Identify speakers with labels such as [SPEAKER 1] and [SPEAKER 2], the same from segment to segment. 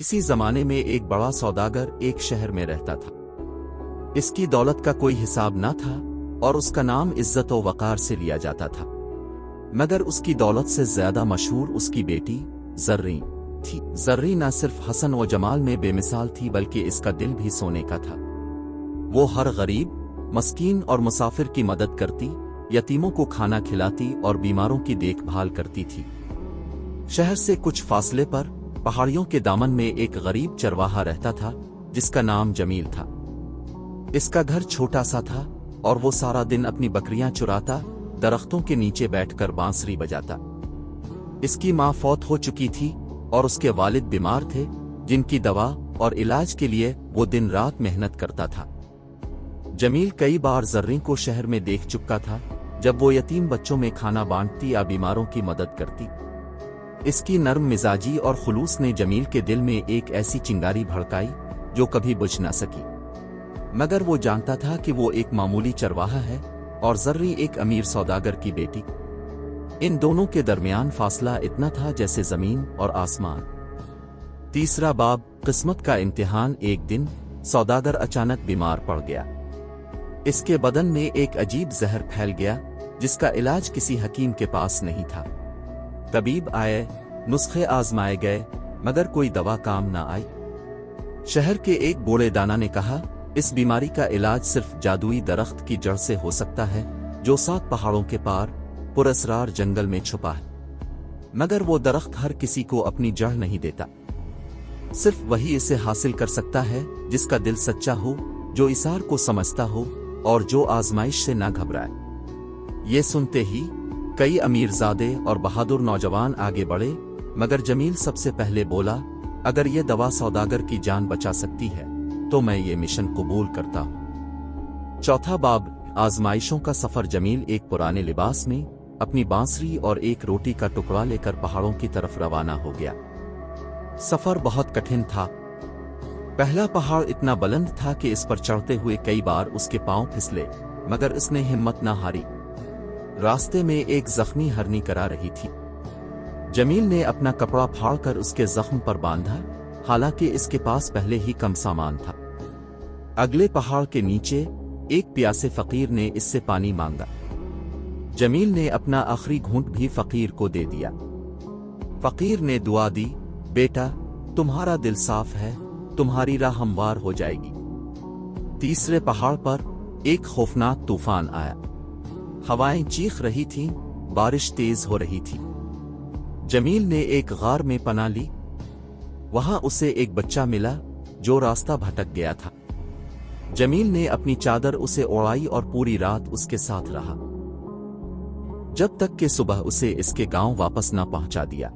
[SPEAKER 1] किसी जमाने में एक बड़ा सौदागर एक शहर में रहता था। इसकी दौलत का कोई हिसाब न था और उसका नाम इज्जत व वकार से लिया जाता था। मगर उसकी दौलत से ज्यादा मशहूर उसकी बेटी जर्री थी। जर्री न सिर्फ हसन व जमाल में बेमिसाल थी बल्कि इसका दिल भी सोने का था। वो हर गरीब, मस्कीन और मुसाफिर की मदद करती, यतीमों को खाना खिलाती और बीमारों की देखभाल करती थी। शहर से कुछ फासले पर पहाड़ियों के दामन में एक गरीब चरवाहा रहता था जिसका नाम जमील था। इसका घर छोटा सा था और वो सारा दिन अपनी बकरियां चुराता, दरख्तों के नीचे बैठकर बांसुरी बजाता। इसकी मां फौत हो चुकी थी और उसके वालिद बीमार थे, जिनकी दवा और इलाज के लिए वो दिन रात मेहनत करता था। जमील कई बार जर्री को शहर में देख चुका था, जब वो यतीम बच्चों में खाना बांटती या बीमारों की मदद करती। इसकी नर्म मिजाजी और खुलूस ने जमील के दिल में एक ऐसी चिंगारी भड़काई जो कभी बुझ न सकी। मगर वो जानता था कि वो एक मामूली चरवाहा है और जर्री एक अमीर सौदागर की बेटी। इन दोनों के दरमियान फासला इतना था जैसे जमीन और आसमान। तीसरा बाब, किस्मत का इम्तिहान। एक दिन सौदागर अचानक बीमार पड़ गया। इसके बदन में एक अजीब जहर फैल गया जिसका इलाज किसी हकीम के पास नहीं था। तबीब आए, नुस्खे आजमाए गए, मगर कोई दवा काम न आई। शहर के एक बूढ़े दाना ने कहा, इस बीमारी का इलाज सिर्फ जादुई दरख्त की जड़ से हो सकता है जो 7 पहाड़ों के पार पुरअसरार जंगल में छुपा है। मगर वो दरख्त हर किसी को अपनी जड़ नहीं देता। सिर्फ वही इसे हासिल कर सकता है जिसका दिल सच्चा हो, जो इसार को समझता हो और जो आजमाइश से ना घबराए। ये सुनते ही कई अमीरजादे और बहादुर नौजवान आगे बढ़े, मगर जमील सबसे पहले बोला, अगर ये दवा सौदागर की जान बचा सकती है तो मैं ये मिशन कबूल करता हूं। चौथा बाब, आजमाइशों का सफर। जमील एक पुराने लिबास में अपनी बांसुरी और एक रोटी का टुकड़ा लेकर पहाड़ों की तरफ रवाना हो गया। सफर बहुत कठिन था। पहला पहाड़ इतना बुलंद था कि इस पर चढ़ते हुए कई बार उसके पांव फिसले, मगर इसने हिम्मत न हारी। रास्ते में एक जख्मी हरनी करा रही थी। जमील ने अपना कपड़ा फाड़कर उसके जख्म पर बांधा, हालांकि इसके पास पहले ही कम सामान था। अगले पहाड़ के नीचे एक प्यासे फकीर ने इससे पानी मांगा। जमील ने अपना आखिरी घूंट भी फकीर को दे दिया। फकीर ने दुआ दी, बेटा तुम्हारा दिल साफ है, तुम्हारी राह हमवार हो जाएगी। तीसरे पहाड़ पर एक खौफनाक तूफान आया। हवाएं चीख रही थीं, बारिश तेज हो रही थी। जमील ने एक गार में पनाह ली। वहां उसे एक बच्चा मिला जो रास्ता भटक गया था। जमील ने अपनी चादर उसे ओढ़ाई और पूरी रात उसके साथ रहा, जब तक कि सुबह उसे इसके गांव वापस न पहुंचा दिया।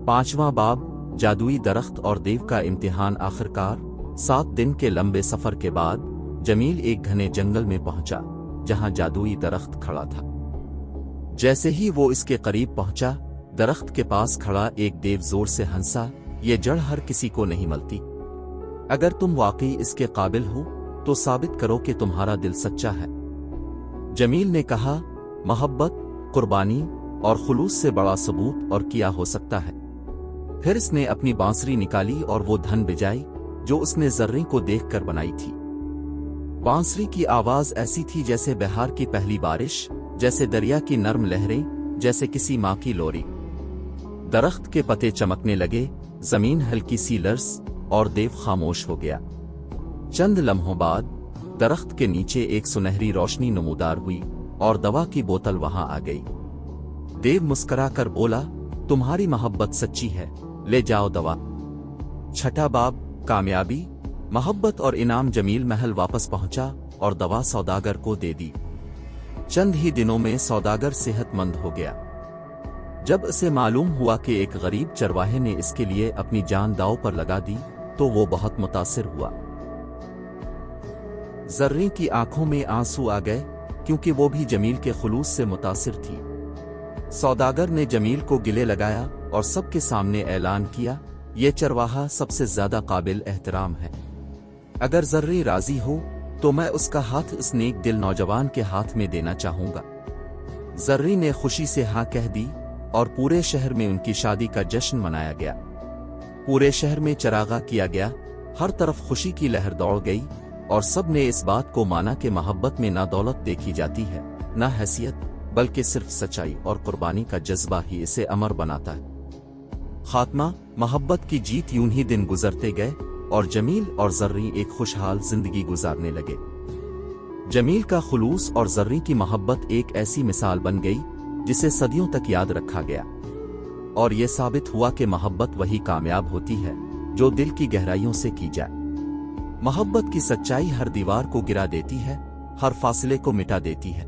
[SPEAKER 1] पांचवां बाब, जादुई दरख्त और देव का इम्तिहान। आखिरकार 7 दिन के लंबे सफर के बाद जमील एक घने जंगल में पहुंचा जहां जादुई दरख्त खड़ा था। जैसे ही वो इसके करीब पहुंचा, दरख्त के पास खड़ा एक देव जोर से हंसा, ये जड़ हर किसी को नहीं मिलती। अगर तुम वाकई इसके काबिल हो तो साबित करो कि तुम्हारा दिल सच्चा है। जमील ने कहा, मोहब्बत, कुर्बानी और खुलूस से बड़ा सबूत और क्या हो सकता है। फिर इसने अपनी बांसुरी निकाली और वो धन बजाई जो उसने जर्री को देखकर बनाई थी। बांसुरी की आवाज ऐसी थी जैसे बहार की पहली बारिश, जैसे दरिया की नर्म लहरें, जैसे किसी माँ की लोरी। दरख्त के पत्ते चमकने लगे, जमीन हल्की सी लर्स और देव खामोश हो गया। चंद लम्हों बाद दरख्त के नीचे एक सुनहरी रोशनी नमूदार हुई और दवा की बोतल वहां आ गई। देव मुस्कुराकर बोला, तुम्हारी मोहब्बत सच्ची है, ले जाओ दवा। छठा बाब, कामयाबी, मोहब्बत और इनाम। जमील महल वापस पहुंचा और दवा सौदागर को दे दी। चंद ही दिनों में सौदागर सेहतमंद हो गया। जब उसे मालूम हुआ कि एक गरीब चरवाहे ने इसके लिए अपनी जान दांव पर लगा दी तो वो बहुत मुतासिर हुआ। जर्री की आंखों में आंसू आ गए क्योंकि वो भी जमील के खुलूस से मुतासिर थी। सौदागर ने जमील को गिले लगाया और सबके सामने ऐलान किया, ये चरवाहा सबसे ज्यादा काबिल एहतराम है। अगर जर्री राजी हो तो मैं उसका हाथ इस नेक दिल नौजवान के हाथ में देना चाहूंगा। जर्री ने खुशी से हाँ कह दी और पूरे शहर में उनकी शादी का जश्न मनाया गया। پورے شہر میں چراغاں کیا گیا، ہر طرف خوشی کی لہر دوڑ گئی، اور سب نے اس بات کو مانا کہ محبت میں نہ دولت دیکھی جاتی ہے، نہ حیثیت، بلکہ صرف سچائی اور قربانی کا جذبہ ہی اسے امر بناتا ہے۔ خاتمہ: محبت کی جیت۔ یوں ہی دن گزرتے گئے اور جمیل اور زریں ایک خوشحال زندگی گزارنے لگے۔ جمیل کا خلوص اور زریں کی محبت ایک ایسی مثال بن گئی جسے صدیوں تک یاد رکھا گیا، اور یہ ثابت ہوا کہ محبت وہی کامیاب ہوتی ہے جو دل کی گہرائیوں سے کی جائے۔ محبت کی سچائی ہر دیوار کو گرا دیتی ہے، ہر فاصلے کو مٹا دیتی ہے۔